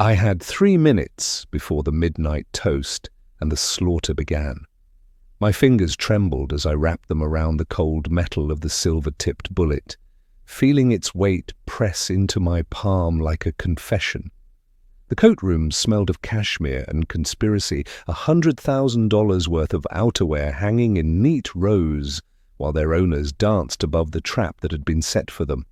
I had 3 minutes before the midnight toast and the slaughter began. My fingers trembled as I wrapped them around the cold metal of the silver-tipped bullet, feeling its weight press into my palm like a confession. The coat room smelled of cashmere and conspiracy, $100,000 worth of outerwear hanging in neat rows while their owners danced above the trap that had been set for them.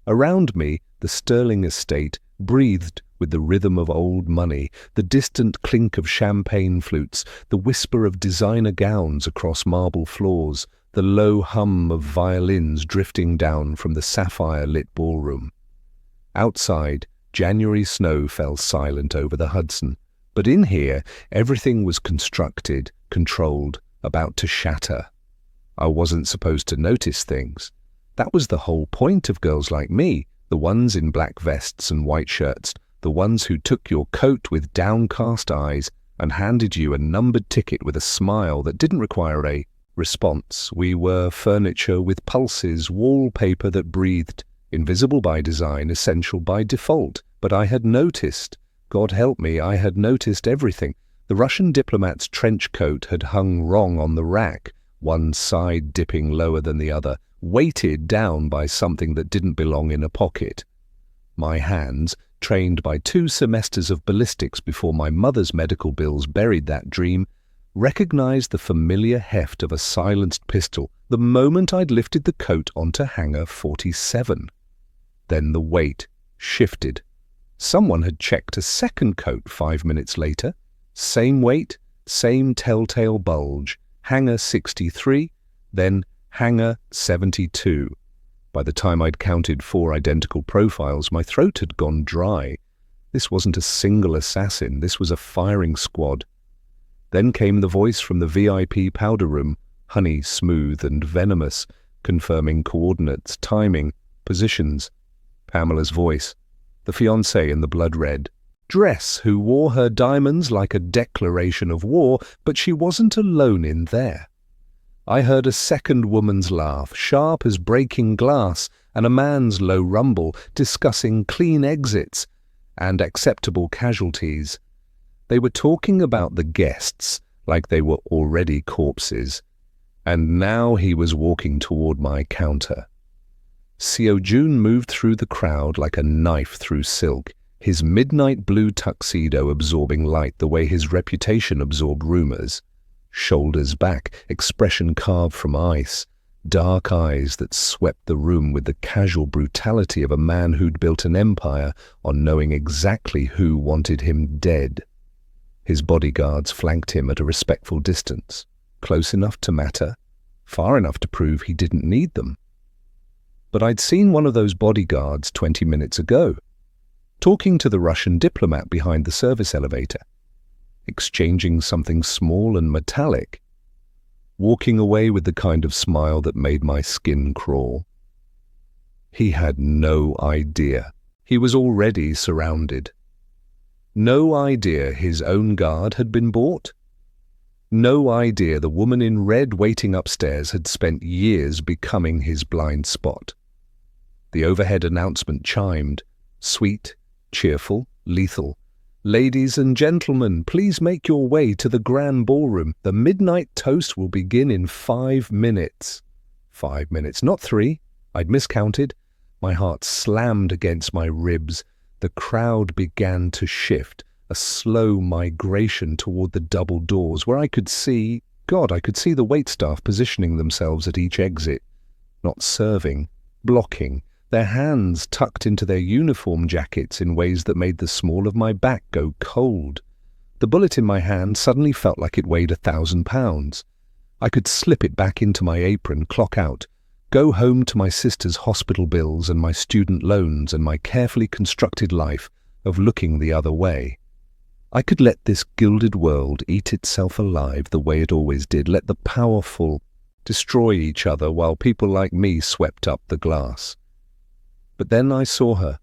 Around me, the Sterling estate breathed with the rhythm of old money, the distant clink of champagne flutes, the whisper of designer gowns across marble floors, the low hum of violins drifting down from the sapphire-lit ballroom. Outside, January snow fell silent over the Hudson, but in here, everything was constructed, controlled, about to shatter. I wasn't supposed to notice things. That was the whole point of girls like me, the ones in black vests and white shirts, the ones who took your coat with downcast eyes and handed you a numbered ticket with a smile that didn't require a response. We were furniture with pulses, wallpaper that breathed, invisible by design, essential by default. But I had noticed, God help me, I had noticed everything. The Russian diplomat's trench coat had hung wrong on the rack, one side dipping lower than the other, weighted down by something that didn't belong in a pocket. My hands, trained by 2 semesters of ballistics before my mother's medical bills buried that dream, recognized the familiar heft of a silenced pistol the moment I'd lifted the coat onto hanger 47. Then the weight shifted. Someone had checked a second coat 5 minutes later. Same weight, same telltale bulge, hanger 63, then hanger 72. By the time I'd counted 4 identical profiles, my throat had gone dry. This wasn't a single assassin, this was a firing squad. Then came the voice from the VIP powder room, honey smooth and venomous, confirming coordinates, timing, positions. Pamela's voice, the fiancée in the blood-red dress who wore her diamonds like a declaration of war, but she wasn't alone in there. I heard a second woman's laugh, sharp as breaking glass, and a man's low rumble discussing clean exits and acceptable casualties. They were talking about the guests like they were already corpses, and now he was walking toward my counter. Seo-jun moved through the crowd like a knife through silk, his midnight blue tuxedo absorbing light the way his reputation absorbed rumors. Shoulders back, expression carved from ice, dark eyes that swept the room with the casual brutality of a man who'd built an empire on knowing exactly who wanted him dead. His bodyguards flanked him at a respectful distance, close enough to matter, far enough to prove he didn't need them. But I'd seen one of those bodyguards 20 minutes ago, talking to the Russian diplomat behind the service elevator, exchanging something small and metallic, walking away with the kind of smile that made my skin crawl. He had no idea. He was already surrounded. No idea his own guard had been bought. No idea the woman in red waiting upstairs had spent years becoming his blind spot. The overhead announcement chimed, sweet, cheerful, lethal. Ladies and gentlemen, please make your way to the grand ballroom. The midnight toast will begin in 5 minutes. 5 minutes, not 3. I'd miscounted. My heart slammed against my ribs. The crowd began to shift, a slow migration toward the double doors where I could see the waitstaff positioning themselves at each exit, not serving, blocking, their hands tucked into their uniform jackets in ways that made the small of my back go cold. The bullet in my hand suddenly felt like it weighed 1,000 pounds. I could slip it back into my apron, clock out, go home to my sister's hospital bills and my student loans and my carefully constructed life of looking the other way. I could let this gilded world eat itself alive the way it always did, let the powerful destroy each other while people like me swept up the glass. But then I saw her,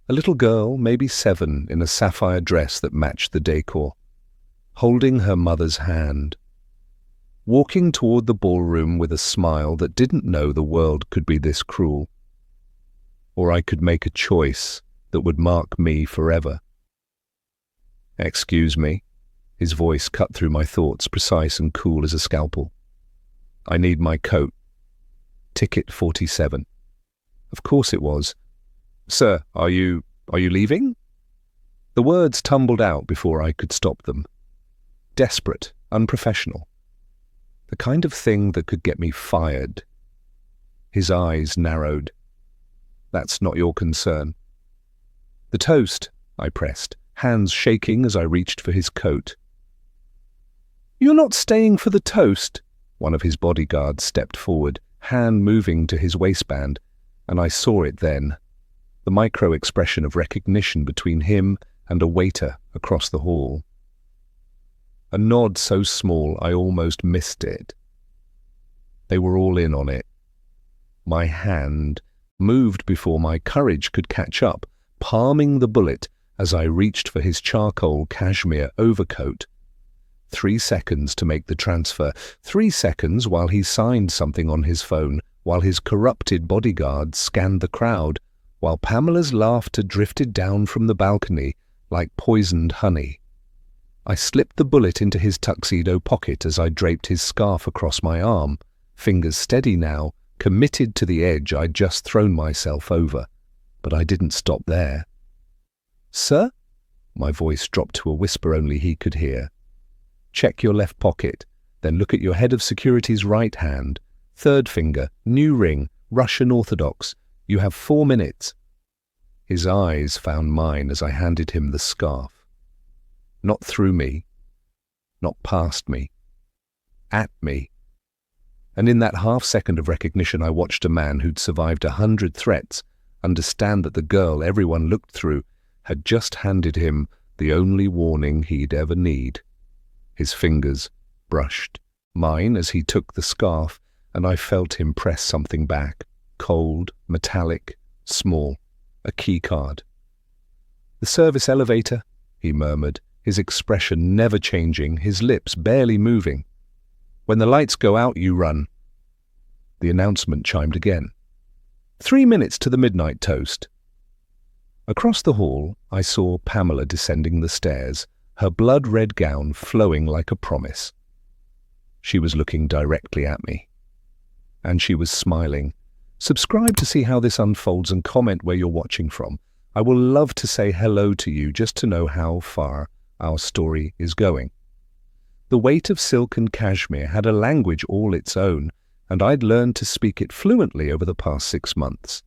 a little girl, maybe 7, in a sapphire dress that matched the decor, holding her mother's hand, walking toward the ballroom with a smile that didn't know the world could be this cruel. Or I could make a choice that would mark me forever. Excuse me. His voice cut through my thoughts, precise and cool as a scalpel. I need my coat. Ticket 47. Of course it was. Sir, are you leaving? The words tumbled out before I could stop them. Desperate, unprofessional. The kind of thing that could get me fired. His eyes narrowed. That's not your concern. The toast, I pressed, hands shaking as I reached for his coat. You're not staying for the toast? One of his bodyguards stepped forward, hand moving to his waistband, and I saw it then. The micro-expression of recognition between him and a waiter across the hall. A nod so small I almost missed it. They were all in on it. My hand moved before my courage could catch up, palming the bullet as I reached for his charcoal cashmere overcoat. 3 seconds to make the transfer, 3 seconds while he signed something on his phone, while his corrupted bodyguard scanned the crowd, while Pamela's laughter drifted down from the balcony like poisoned honey. I slipped the bullet into his tuxedo pocket as I draped his scarf across my arm, fingers steady now, committed to the edge I'd just thrown myself over. But I didn't stop there. Sir? My voice dropped to a whisper only he could hear. Check your left pocket, then look at your head of security's right hand. Third finger, new ring, Russian Orthodox. You have 4 minutes. His eyes found mine as I handed him the scarf. Not through me, not past me, at me. And in that half-second of recognition I watched a man who'd survived 100 threats understand that the girl everyone looked through had just handed him the only warning he'd ever need. His fingers brushed mine as he took the scarf, and I felt him press something back, cold, metallic, small, a key card. The service elevator, he murmured, his expression never changing, his lips barely moving. When the lights go out, you run. The announcement chimed again. 3 minutes to the midnight toast. Across the hall, I saw Pamela descending the stairs, her blood-red gown flowing like a promise. She was looking directly at me. And she was smiling. Subscribe to see how this unfolds and comment where you're watching from. I will love to say hello to you just to know how far our story is going. The weight of silk and cashmere had a language all its own, and I'd learned to speak it fluently over the past 6 months.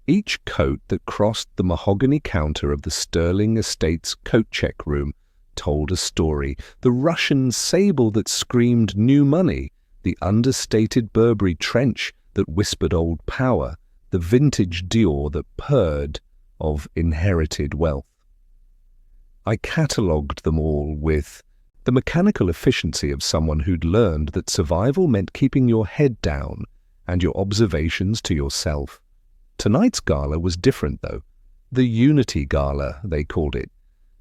Each coat that crossed the mahogany counter of the Sterling Estates coat check room told a story. The Russian sable that screamed new money, the understated Burberry trench that whispered old power, the vintage Dior that purred of inherited wealth. I catalogued them all with the mechanical efficiency of someone who'd learned that survival meant keeping your head down and your observations to yourself. Tonight's gala was different, though. The Unity Gala, they called it,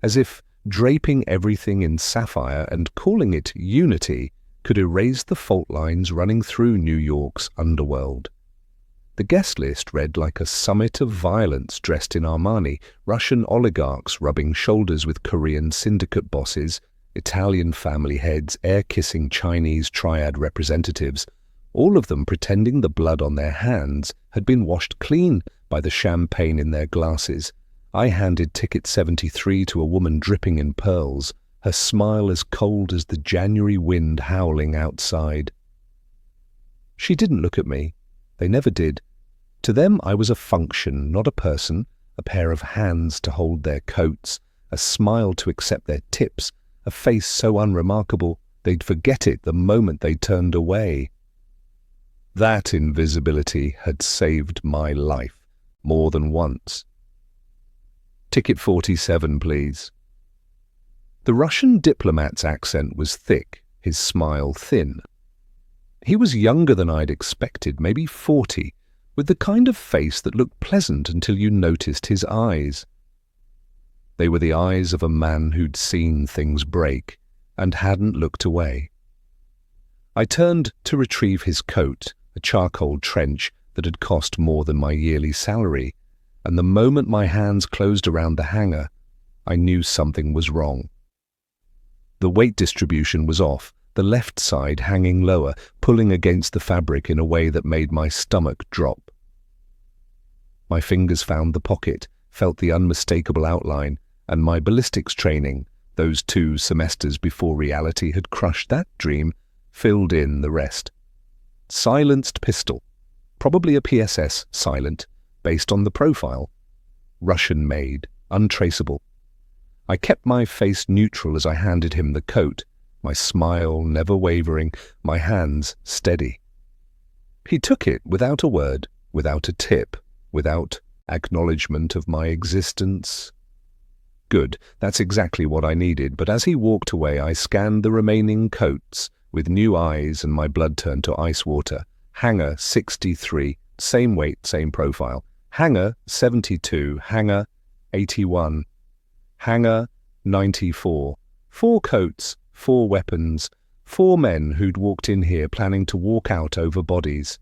as if draping everything in sapphire and calling it Unity could erase the fault lines running through New York's underworld. The guest list read like a summit of violence dressed in Armani, Russian oligarchs rubbing shoulders with Korean syndicate bosses, Italian family heads, air-kissing Chinese triad representatives, all of them pretending the blood on their hands had been washed clean by the champagne in their glasses. I handed ticket 73 to a woman dripping in pearls, her smile as cold as the January wind howling outside. She didn't look at me. They never did. To them I was a function, not a person, a pair of hands to hold their coats, a smile to accept their tips, a face so unremarkable they'd forget it the moment they turned away. That invisibility had saved my life more than once. Ticket 47, please. The Russian diplomat's accent was thick, his smile thin. He was younger than I'd expected, maybe 40, with the kind of face that looked pleasant until you noticed his eyes. They were the eyes of a man who'd seen things break and hadn't looked away. I turned to retrieve his coat, a charcoal trench that had cost more than my yearly salary, and the moment my hands closed around the hanger, I knew something was wrong. The weight distribution was off, the left side hanging lower, pulling against the fabric in a way that made my stomach drop. My fingers found the pocket, felt the unmistakable outline, and my ballistics training, those 2 semesters before reality had crushed that dream, filled in the rest. Silenced pistol, probably a PSS silent, based on the profile. Russian-made, untraceable. I kept my face neutral as I handed him the coat, my smile never wavering, my hands steady. He took it without a word, without a tip, without acknowledgement of my existence. Good, that's exactly what I needed, but as he walked away I scanned the remaining coats with new eyes and my blood turned to ice water. Hanger 63, same weight, same profile. Hanger 72, hanger 81, hanger 94. 4 coats, 4 weapons, 4 men who'd walked in here planning to walk out over bodies.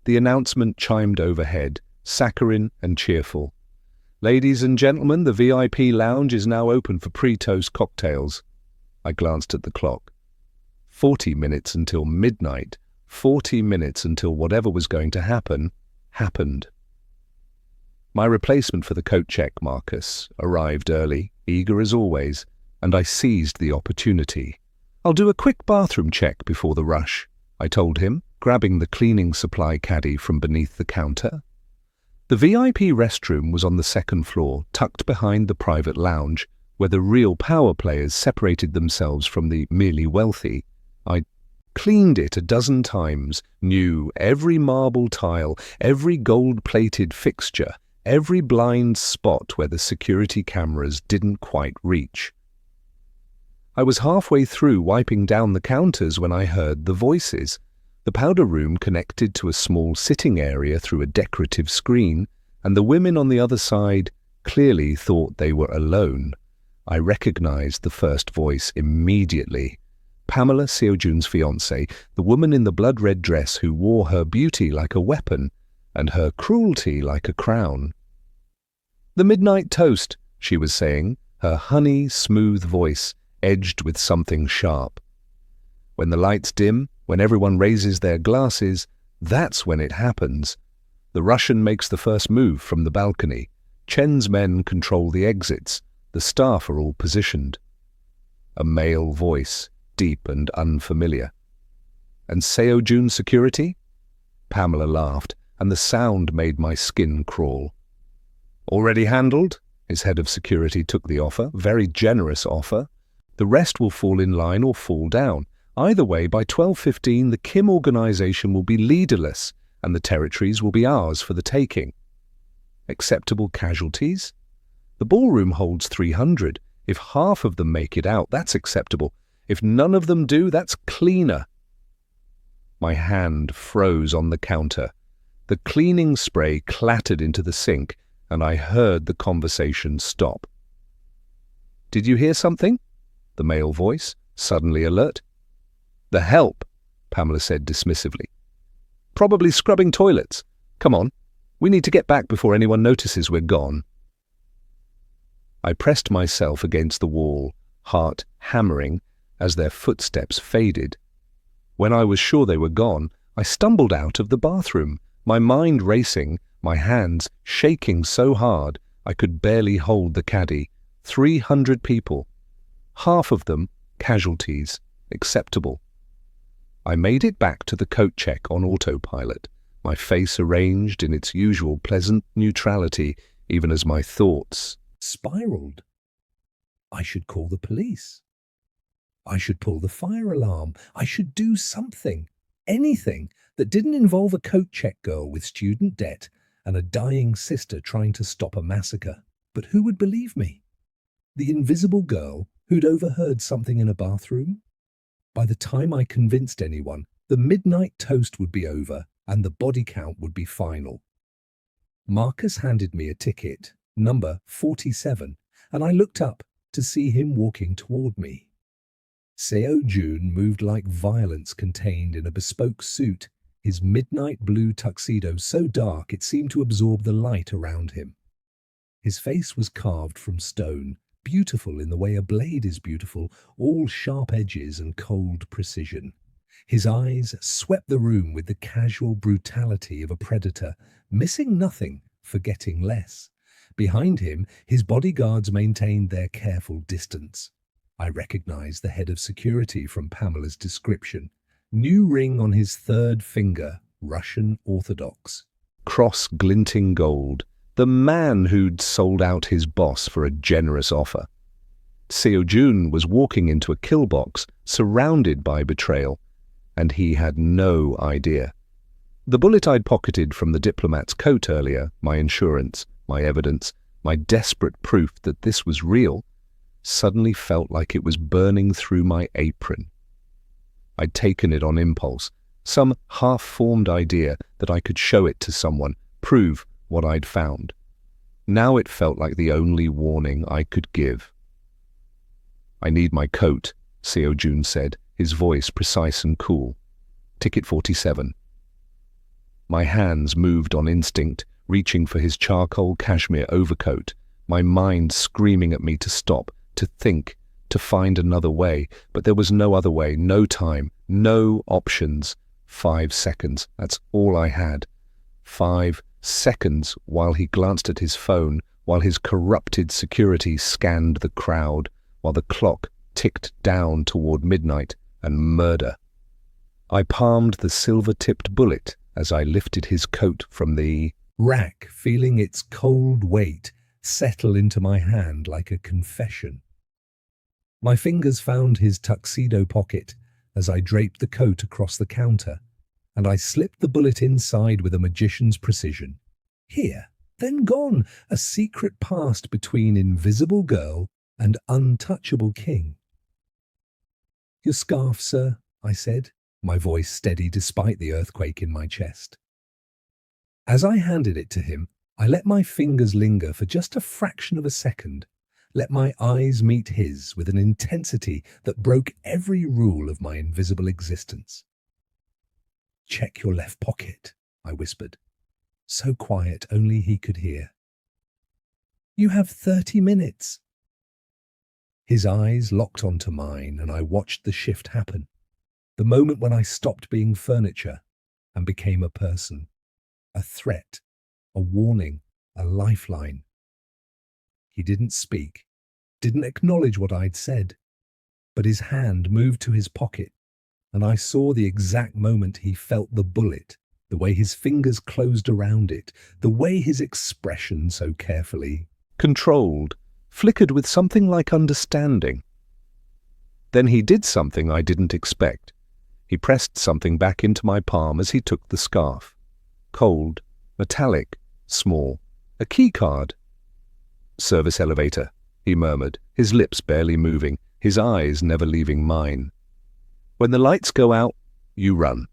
The announcement chimed overhead, saccharine and cheerful. Ladies and gentlemen, the VIP lounge is now open for pre-toast cocktails. I glanced at the clock. 40 minutes until midnight. 40 minutes until whatever was going to happen, happened. My replacement for the coat check, Marcus, arrived early, eager as always, and I seized the opportunity. I'll do a quick bathroom check before the rush, I told him, grabbing the cleaning supply caddy from beneath the counter. The VIP restroom was on the 2nd floor, tucked behind the private lounge, where the real power players separated themselves from the merely wealthy. I cleaned it a dozen times, knew every marble tile, every gold-plated fixture, every blind spot where the security cameras didn't quite reach. I was halfway through wiping down the counters when I heard the voices. The powder room connected to a small sitting area through a decorative screen, and the women on the other side clearly thought they were alone. I recognized the first voice immediately. Pamela Seo-jun's fiancée, the woman in the blood-red dress who wore her beauty like a weapon and her cruelty like a crown. "The midnight toast," she was saying, her honey, smooth voice edged with something sharp. "When the lights dim, when everyone raises their glasses, that's when it happens. The Russian makes the first move from the balcony. Chen's men control the exits. The staff are all positioned." A male voice, deep and unfamiliar. "And Seo-jun's security?" Pamela laughed, and the sound made my skin crawl. "Already handled?" His head of security took the offer, very generous offer. "The rest will fall in line or fall down. Either way, by 12:15, the Kim organization will be leaderless, and the territories will be ours for the taking." Acceptable casualties? The ballroom holds 300. If half of them make it out, that's acceptable. If none of them do, that's cleaner. My hand froze on the counter. The cleaning spray clattered into the sink, and I heard the conversation stop. "Did you hear something?" The male voice, suddenly alert. "The help," Pamela said dismissively. "Probably scrubbing toilets. Come on, we need to get back before anyone notices we're gone." I pressed myself against the wall, heart hammering, as their footsteps faded. When I was sure they were gone, I stumbled out of the bathroom, my mind racing, my hands shaking so hard I could barely hold the caddy. 300 people. Half of them casualties, acceptable. I made it back to the coat check on autopilot, my face arranged in its usual pleasant neutrality, even as my thoughts spiraled. I should call the police. I should pull the fire alarm. I should do something, anything that didn't involve a coat check girl with student debt and a dying sister trying to stop a massacre. But who would believe me? The invisible girl who'd overheard something in a bathroom? By the time I convinced anyone, the midnight toast would be over and the body count would be final. Marcus handed me a ticket, number 47, and I looked up to see him walking toward me. Seo-jun moved like violence contained in a bespoke suit, his midnight blue tuxedo so dark it seemed to absorb the light around him. His face was carved from stone, beautiful in the way a blade is beautiful, all sharp edges and cold precision. His eyes swept the room with the casual brutality of a predator, missing nothing, forgetting less. Behind him, his bodyguards maintained their careful distance. I recognized the head of security from Pamela's description. New ring on his third finger, Russian Orthodox. Cross glinting gold. The man who'd sold out his boss for a generous offer. Seo-jun was walking into a kill box, surrounded by Betrayal, and he had no idea. The bullet I'd pocketed from the diplomat's coat earlier, my insurance, my evidence, my desperate proof that this was real, suddenly felt like it was burning through my apron. I'd taken it on impulse, some half-formed idea that I could show it to someone, prove what I'd found. Now it felt like the only warning I could give. "I need my coat," Seo-jun said, his voice precise and cool. "Ticket 47. My hands moved on instinct, reaching for his charcoal cashmere overcoat, my mind screaming at me to stop, to think, to find another way, but there was no other way, no time, no options. 5 seconds, that's all I had. 5 seconds while he glanced at his phone, while his corrupted security scanned the crowd, while the clock ticked down toward midnight and murder. I palmed the silver-tipped bullet as I lifted his coat from the rack, feeling its cold weight settle into my hand like a confession. My fingers found his tuxedo pocket as I draped the coat across the counter, and I slipped the bullet inside with a magician's precision. Here, then gone, a secret past between invisible girl and untouchable king. "Your scarf, sir," I said, my voice steady despite the earthquake in my chest. As I handed it to him, I let my fingers linger for just a fraction of a second, let my eyes meet his with an intensity that broke every rule of my invisible existence. "Check your left pocket," I whispered, so quiet only he could hear. "You have 30 minutes. His eyes locked onto mine, and I watched the shift happen. The moment when I stopped being furniture and became a person, a threat, a warning, a lifeline. He didn't speak, didn't acknowledge what I'd said, but his hand moved to his pocket, and I saw the exact moment he felt the bullet, the way his fingers closed around it, the way his expression so carefully controlled, flickered with something like understanding. Then he did something I didn't expect. He pressed something back into my palm as he took the scarf. Cold, metallic, small, a key card. "Service elevator," he murmured, his lips barely moving, his eyes never leaving mine. "When the lights go out, you run."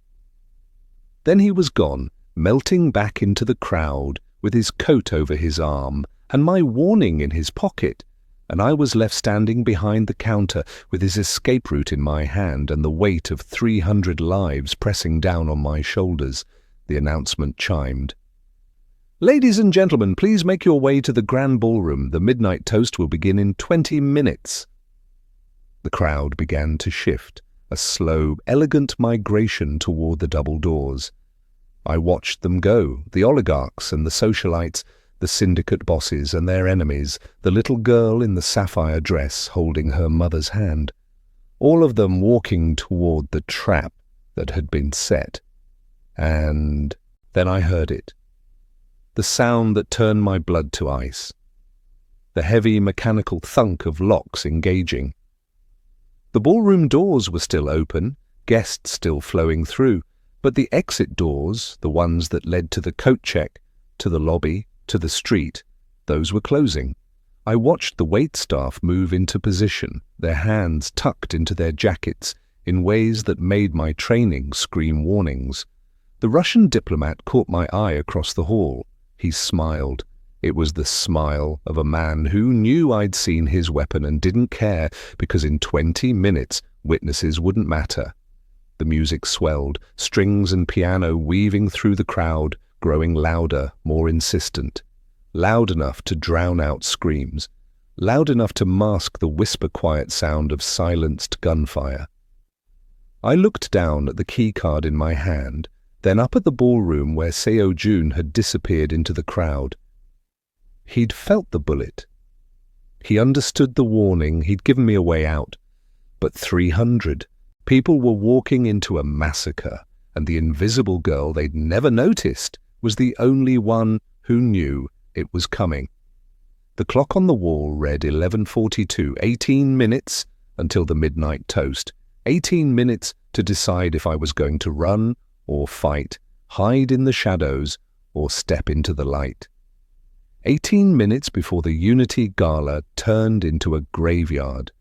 Then he was gone, melting back into the crowd, with his coat over his arm, and my warning in his pocket, and I was left standing behind the counter with his escape route in my hand and the weight of 300 lives pressing down on my shoulders. The announcement chimed. "Ladies and gentlemen, please make your way to the grand ballroom. The midnight toast will begin in 20 minutes. The crowd began to shift, a slow, elegant migration toward the double doors. I watched them go, the oligarchs and the socialites, the syndicate bosses and their enemies, the little girl in the sapphire dress holding her mother's hand, all of them walking toward the trap that had been set. And then I heard it. The sound that turned my blood to ice. The heavy mechanical thunk of locks engaging. The ballroom doors were still open, guests still flowing through, but the exit doors, the ones that led to the coat check, to the lobby, to the street, those were closing. I watched the waitstaff move into position, their hands tucked into their jackets in ways that made my training scream warnings. The Russian diplomat caught my eye across the hall. He smiled. It was the smile of a man who knew I'd seen his weapon and didn't care because in 20 minutes witnesses wouldn't matter. The music swelled, strings and piano weaving through the crowd, growing louder, more insistent. Loud enough to drown out screams. loud enough to mask the whisper-quiet sound of silenced gunfire. I looked down at the keycard in my hand, then up at the ballroom where Seo-jun had disappeared into the crowd. He'd felt the bullet. He understood the warning, he'd given me a way out. But 300 people were walking into a massacre, and the invisible girl they'd never noticed was the only one who knew it was coming. The clock on the wall read 11:42, 18 minutes until the midnight toast, 18 minutes to decide if I was going to run or fight, hide in the shadows or step into the light. 18 minutes before the Unity Gala turned into a graveyard.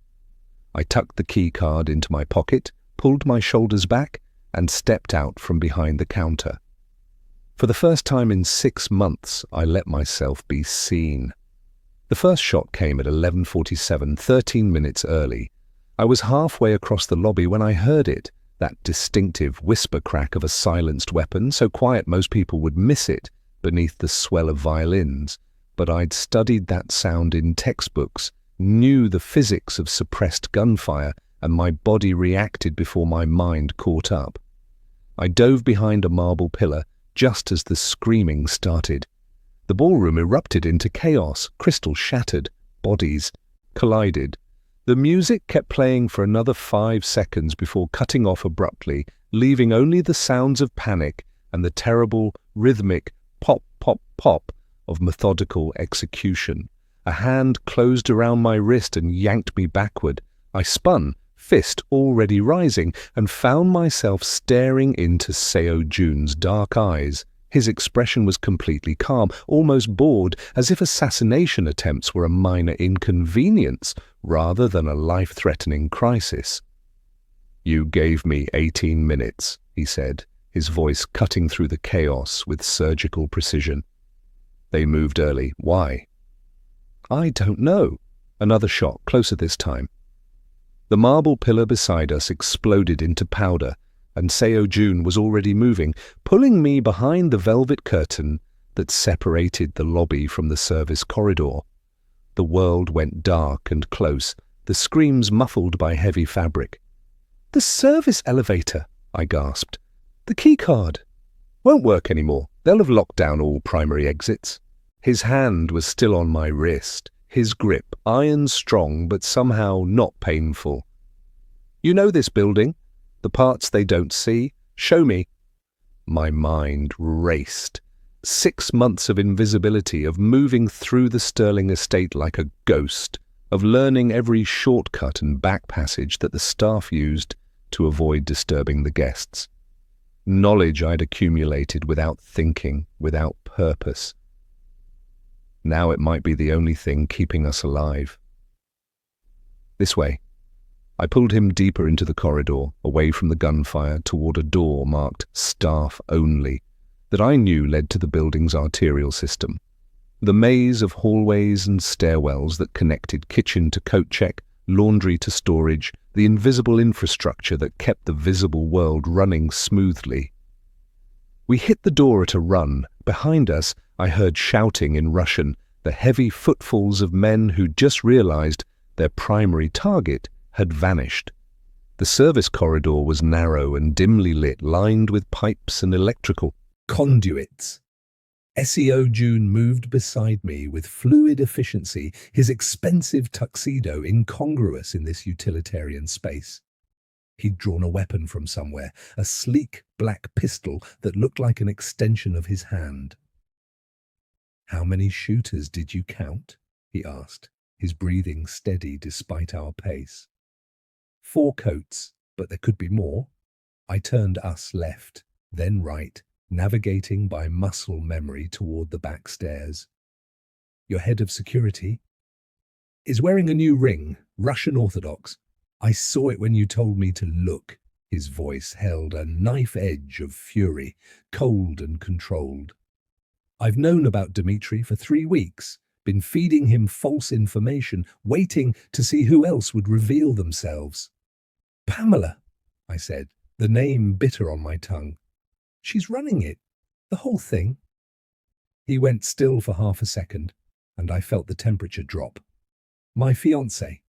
I tucked the key card into my pocket, pulled my shoulders back, and stepped out from behind the counter. For the first time in 6 months, I let myself be seen. The first shot came at 11:47, 13 minutes early. I was halfway across the lobby when I heard it, that distinctive whisper crack of a silenced weapon, so quiet most people would miss it beneath the swell of violins. But I'd studied that sound in textbooks, knew the physics of suppressed gunfire, and my body reacted before my mind caught up. I dove behind a marble pillar just as the screaming started. The ballroom erupted into chaos, crystal shattered, bodies collided. The music kept playing for another 5 seconds before cutting off abruptly, leaving only the sounds of panic and the terrible, rhythmic pop, pop, pop of methodical execution. A hand closed around my wrist and yanked me backward. I spun, fist already rising, and found myself staring into Seo-jun's dark eyes. His expression was completely calm, almost bored, as if assassination attempts were a minor inconvenience rather than a life-threatening crisis. "You gave me 18 minutes, he said, his voice cutting through the chaos with surgical precision. They moved early. Why? I don't know. Another shot, closer this time. The marble pillar beside us exploded into powder, and Seo-jun was already moving, pulling me behind the velvet curtain that separated the lobby from the service corridor. The world went dark and close, the screams muffled by heavy fabric. "The service elevator," I gasped. "The key card won't work anymore. They'll have locked down all primary exits." His hand was still on my wrist, his grip iron strong but somehow not painful. "You know this building? The parts they don't see? Show me." My mind raced. 6 months of invisibility, of moving through the Sterling estate like a ghost, of learning every shortcut and back passage that the staff used to avoid disturbing the guests. Knowledge I'd accumulated without thinking, without purpose. Now it might be the only thing keeping us alive. "This way." I pulled him deeper into the corridor, away from the gunfire, toward a door marked "Staff Only," that I knew led to the building's arterial system. The maze of hallways and stairwells that connected kitchen to coat check, laundry to storage, the invisible infrastructure that kept the visible world running smoothly. We hit the door at a run. Behind us, I heard shouting in Russian, the heavy footfalls of men who'd just realized their primary target had vanished. The service corridor was narrow and dimly lit, lined with pipes and electrical conduits. Seo-jun moved beside me with fluid efficiency, his expensive tuxedo incongruous in this utilitarian space. He'd drawn a weapon from somewhere, a sleek black pistol that looked like an extension of his hand. "How many shooters did you count?" he asked, his breathing steady despite our pace. "4 coats, but there could be more." I turned us left, then right, navigating by muscle memory toward the back stairs. "Your head of security is wearing a new ring, Russian Orthodox. I saw it when you told me to look." His voice held a knife edge of fury, cold and controlled. "I've known about Dmitri for 3 weeks, been feeding him false information, waiting to see who else would reveal themselves." "Pamela," I said, the name bitter on my tongue. "She's running it, the whole thing." He went still for half a second, and I felt the temperature drop. My fiancée.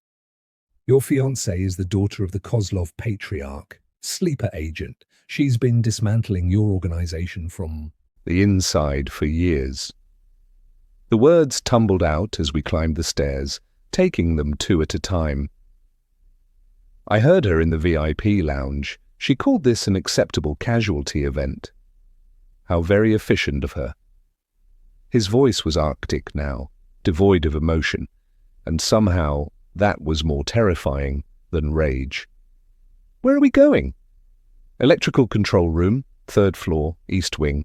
Your fiancée is the daughter of the Kozlov patriarch, sleeper agent. She's been dismantling your organization from the inside for years. The words tumbled out as we climbed the stairs, taking them two at a time. I heard her in the VIP lounge. She called this an acceptable casualty event. How very efficient of her. His voice was arctic now, devoid of emotion, and somehow that was more terrifying than rage. Where are we going? Electrical control room, 3rd floor, east wing.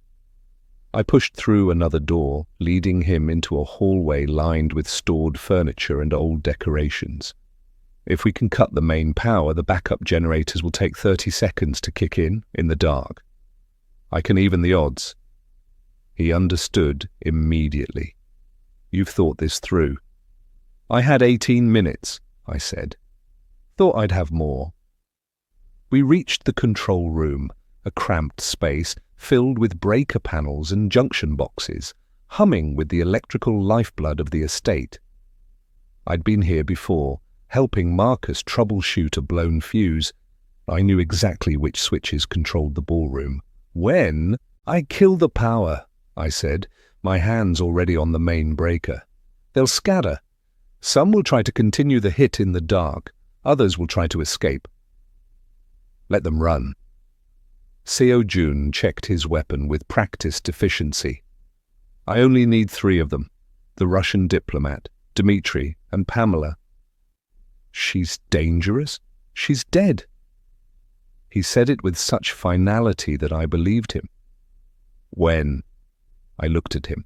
I pushed through another door, leading him into a hallway lined with stored furniture and old decorations. If we can cut the main power, the backup generators will take 30 seconds to kick in the dark. I can even the odds. He understood immediately. You've thought this through. I had 18 minutes, I said. Thought I'd have more. We reached the control room, a cramped space filled with breaker panels and junction boxes, humming with the electrical lifeblood of the estate. I'd been here before, helping Marcus troubleshoot a blown fuse. I knew exactly which switches controlled the ballroom. When I kill the power, I said, my hands already on the main breaker. They'll scatter. Some will try to continue the hit in the dark. Others will try to escape. Let them run. Seo-jun checked his weapon with practiced efficiency. I only need 3 of them. The Russian diplomat, Dmitri, and Pamela. She's dangerous? She's dead. He said it with such finality that I believed him. When? I looked at him.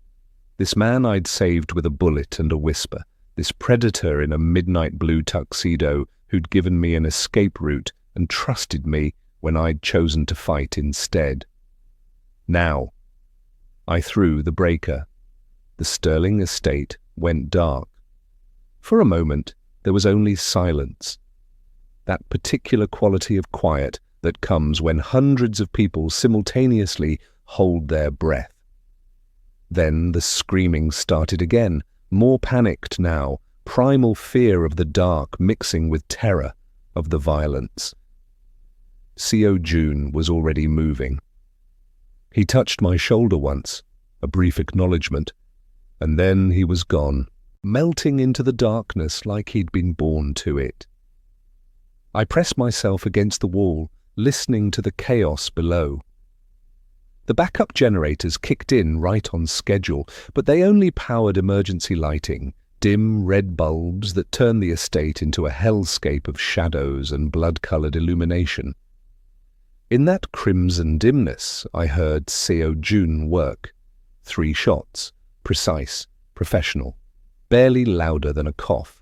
This man I'd saved with a bullet and a whisper, this predator in a midnight blue tuxedo who'd given me an escape route and trusted me when I'd chosen to fight instead. Now. I threw the breaker. The Sterling estate went dark. For a moment, there was only silence. That particular quality of quiet that comes when hundreds of people simultaneously hold their breath. Then the screaming started again, more panicked now, primal fear of the dark mixing with terror of the violence. Seo-jun was already moving. He touched my shoulder once, a brief acknowledgement, and then he was gone, melting into the darkness like he'd been born to it. I pressed myself against the wall, listening to the chaos below. The backup generators kicked in right on schedule, but they only powered emergency lighting, dim red bulbs that turned the estate into a hellscape of shadows and blood-colored illumination. In that crimson dimness, I heard Seo-jun work. 3 shots, precise, professional, barely louder than a cough.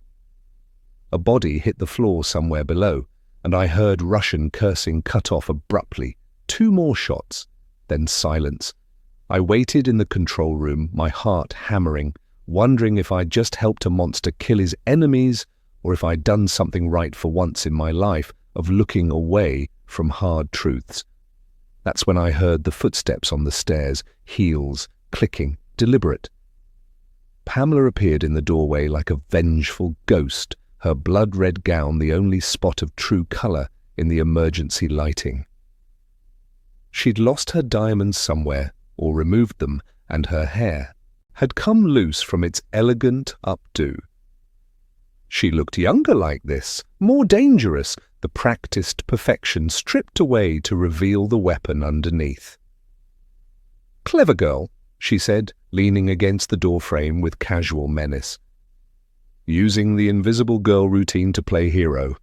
A body hit the floor somewhere below, and I heard Russian cursing cut off abruptly. 2 more shots. Then silence. I waited in the control room, my heart hammering, wondering if I'd just helped a monster kill his enemies or if I'd done something right for once in my life of looking away from hard truths. That's when I heard the footsteps on the stairs, heels, clicking, deliberate. Pamela appeared in the doorway like a vengeful ghost, her blood-red gown the only spot of true colour in the emergency lighting. She'd lost her diamonds somewhere, or removed them, and her hair had come loose from its elegant updo. She looked younger like this, more dangerous, the practiced perfection stripped away to reveal the weapon underneath. "Clever girl," she said, leaning against the doorframe with casual menace. "Using the invisible girl routine to play hero.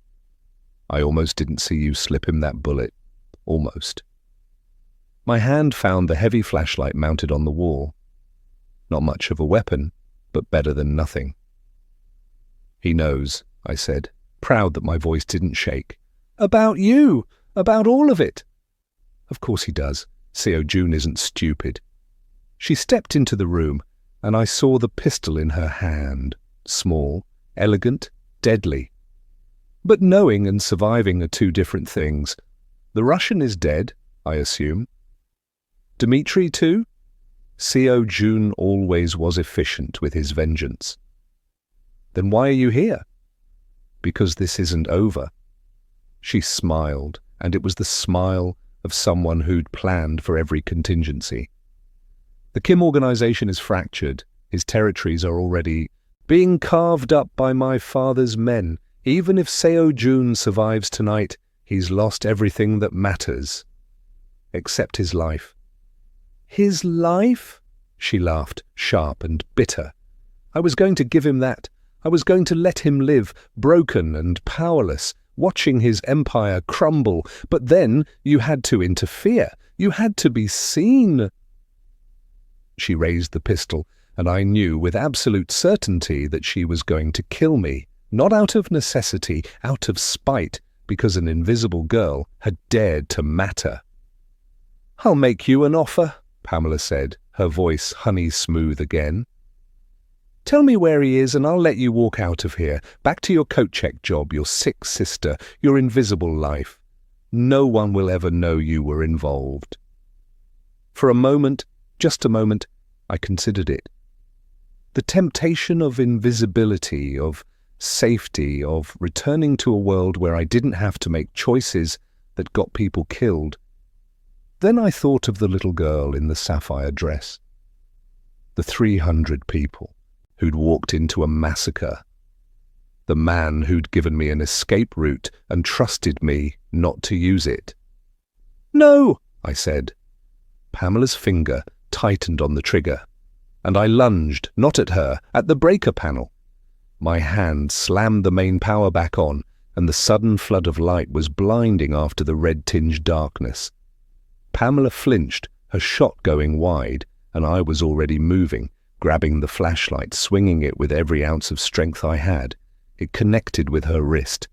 I almost didn't see you slip him that bullet. Almost." My hand found the heavy flashlight mounted on the wall. Not much of a weapon, but better than nothing. "He knows," I said, proud that my voice didn't shake. "About you! About all of it!" "Of course he does. Seo-jun isn't stupid." She stepped into the room, and I saw the pistol in her hand. Small, elegant, deadly. But knowing and surviving are 2 different things. The Russian is dead, I assume. Dmitri too? Seo-jun always was efficient with his vengeance. Then why are you here? Because this isn't over. She smiled, and it was the smile of someone who'd planned for every contingency. The Kim organization is fractured. His territories are already being carved up by my father's men. Even if Seo-jun survives tonight, he's lost everything that matters. Except his life. His life? She laughed, sharp and bitter. I was going to give him that. I was going to let him live, broken and powerless, watching his empire crumble. But then you had to interfere. You had to be seen. She raised the pistol, and I knew with absolute certainty that she was going to kill me, not out of necessity, out of spite, because an invisible girl had dared to matter. "I'll make you an offer," Pamela said, her voice honey-smooth again. "Tell me where he is and I'll let you walk out of here, back to your coat check job, your sick sister, your invisible life. No one will ever know you were involved." For a moment, just a moment, I considered it. The temptation of invisibility, of safety, of returning to a world where I didn't have to make choices that got people killed. Then I thought of the little girl in the sapphire dress. The 300 people who'd walked into a massacre. The man who'd given me an escape route and trusted me not to use it. "No," I said. Pamela's finger tightened on the trigger, and I lunged, not at her, at the breaker panel. My hand slammed the main power back on, and the sudden flood of light was blinding after the red-tinged darkness. Pamela flinched, her shot going wide, and I was already moving, grabbing the flashlight, swinging it with every ounce of strength I had. It connected with her wrist.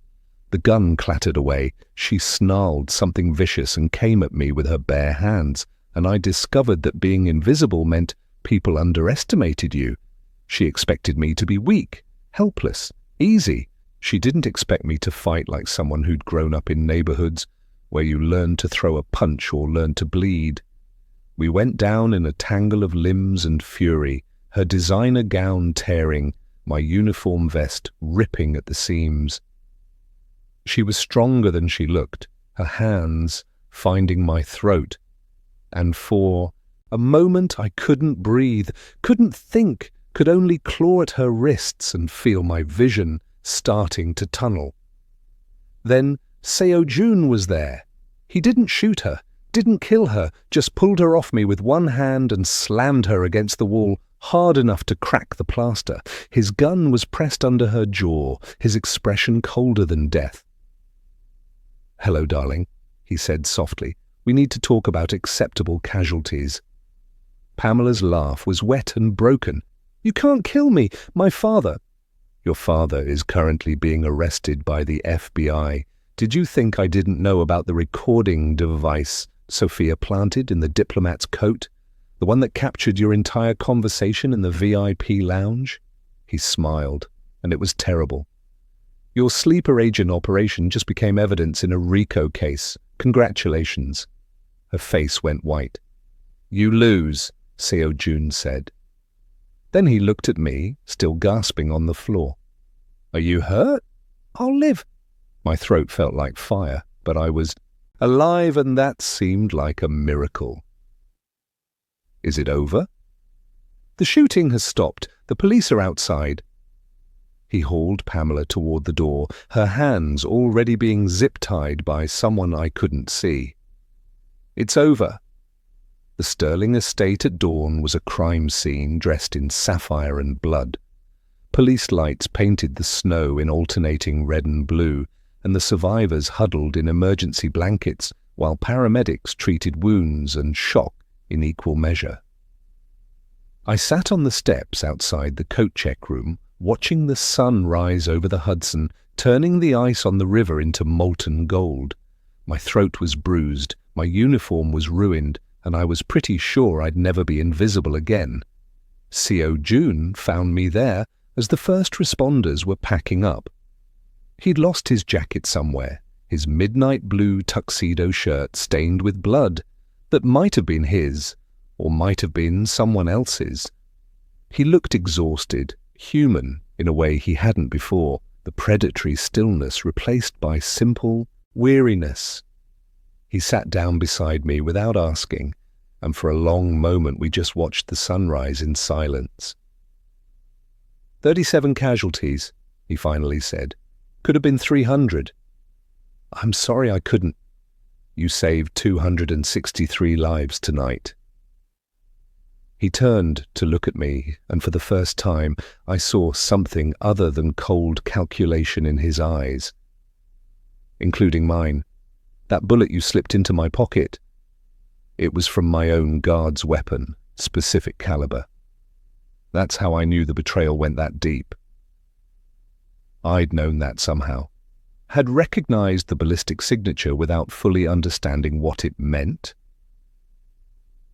The gun clattered away. She snarled something vicious and came at me with her bare hands, and I discovered that being invisible meant people underestimated you. She expected me to be weak, helpless, easy. She didn't expect me to fight like someone who'd grown up in neighborhoods where you learn to throw a punch or learn to bleed. We went down in a tangle of limbs and fury, her designer gown tearing, my uniform vest ripping at the seams. She was stronger than she looked, her hands finding my throat, and for a moment I couldn't breathe, couldn't think, could only claw at her wrists and feel my vision starting to tunnel. Then Seo-jun was there. He didn't shoot her, didn't kill her, just pulled her off me with one hand and slammed her against the wall hard enough to crack the plaster. His gun was pressed under her jaw, his expression colder than death. "Hello, darling," he said softly. "We need to talk about acceptable casualties." Pamela's laugh was wet and broken. "You can't kill me. My father—" "Your father is currently being arrested by the FBI. Did you think I didn't know about the recording device Sophia planted in the diplomat's coat? The one that captured your entire conversation in the VIP lounge?" He smiled, and it was terrible. "Your sleeper agent operation just became evidence in a RICO case. Congratulations." Her face went white. "You lose," Seo-jun said. Then he looked at me, still gasping on the floor. "Are you hurt?" "I'll live." My throat felt like fire, but I was alive, and that seemed like a miracle. "Is it over?" "The shooting has stopped. The police are outside." He hauled Pamela toward the door, her hands already being zip-tied by someone I couldn't see. "It's over." The Sterling estate at dawn was a crime scene dressed in sapphire and blood. Police lights painted the snow in alternating red and blue, and the survivors huddled in emergency blankets while paramedics treated wounds and shock in equal measure. I sat on the steps outside the coat check room, watching the sun rise over the Hudson, turning the ice on the river into molten gold. My throat was bruised, my uniform was ruined, and I was pretty sure I'd never be invisible again. Seo-jun found me there as the first responders were packing up. He'd lost his jacket somewhere, his midnight blue tuxedo shirt stained with blood that might have been his, or might have been someone else's. He looked exhausted, human in a way he hadn't before, the predatory stillness replaced by simple weariness. He sat down beside me without asking, and for a long moment we just watched the sunrise in silence. 37 casualties, he finally said. Could have been 300. I'm sorry I couldn't. You saved 263 lives tonight. He turned to look at me, and for the first time I saw something other than cold calculation in his eyes, including mine. That bullet you slipped into my pocket, it was from my own guard's weapon, specific caliber. That's how I knew the betrayal went that deep. I'd known that somehow, had recognized the ballistic signature without fully understanding what it meant.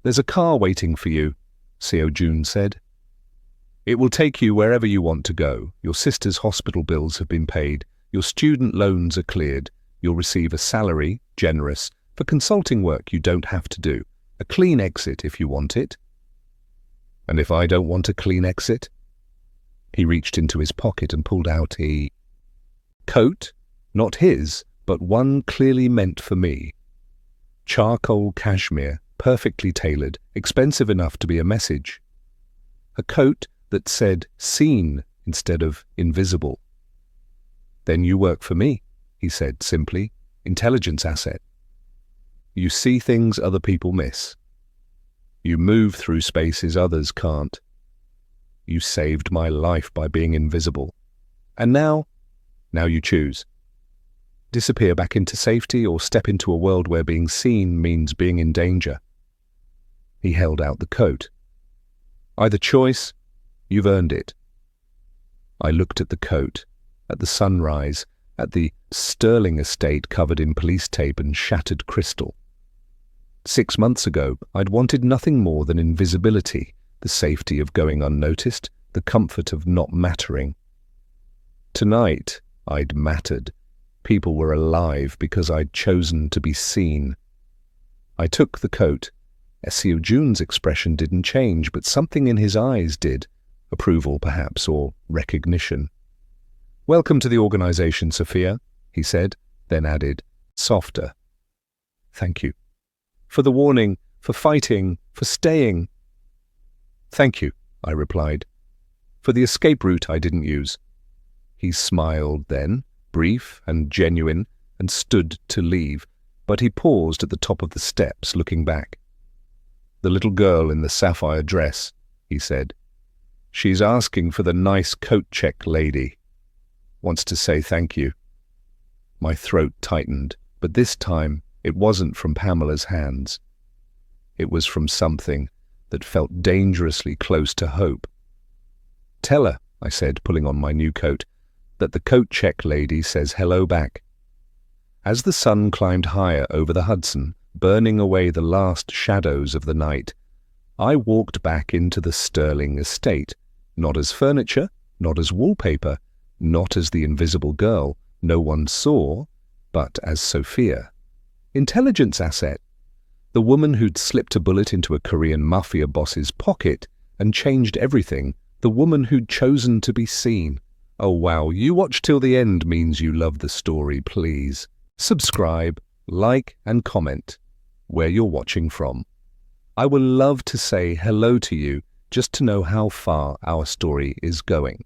There's a car waiting for you, Seo-jun said. It will take you wherever you want to go. Your sister's hospital bills have been paid. Your student loans are cleared. You'll receive a salary, generous, for consulting work you don't have to do. A clean exit if you want it. And if I don't want a clean exit? He reached into his pocket and pulled out a coat, not his, but one clearly meant for me. Charcoal cashmere, perfectly tailored, expensive enough to be a message. A coat that said seen instead of invisible. Then you work for me, he said simply. Intelligence asset. You see things other people miss. You move through spaces others can't. You saved my life by being invisible. And now you choose. Disappear back into safety or step into a world where being seen means being in danger. He held out the coat. Either choice, you've earned it. I looked at the coat, at the sunrise, at the sterling estate covered in police tape and shattered crystal. 6 months ago, I'd wanted nothing more than invisibility, the safety of going unnoticed, the comfort of not mattering. Tonight, I'd mattered. People were alive because I'd chosen to be seen. I took the coat. Seo-jun's expression didn't change, but something in his eyes did. Approval, perhaps, or recognition. Welcome to the organization, Sophia, he said, then added, softer. Thank you. For the warning, for fighting, for staying. Thank you, I replied. For the escape route I didn't use. He smiled then, brief and genuine, and stood to leave, but he paused at the top of the steps, looking back. The little girl in the sapphire dress, he said. She's asking for the nice coat check lady. Wants to say thank you. My throat tightened, but this time it wasn't from Pamela's hands. It was from something that felt dangerously close to hope. Tell her, I said, pulling on my new coat, that the coat check lady says hello back. As the sun climbed higher over the Hudson, burning away the last shadows of the night, I walked back into the Sterling estate, not as furniture, not as wallpaper, not as the invisible girl no one saw, but as Sophia. Intelligence asset. The woman who'd slipped a bullet into a Korean Mafia boss's pocket and changed everything. The woman who'd chosen to be seen. Oh wow, you watch till the end means you love the story, please. Subscribe, like and comment where you're watching from. I will love to say hello to you just to know how far our story is going.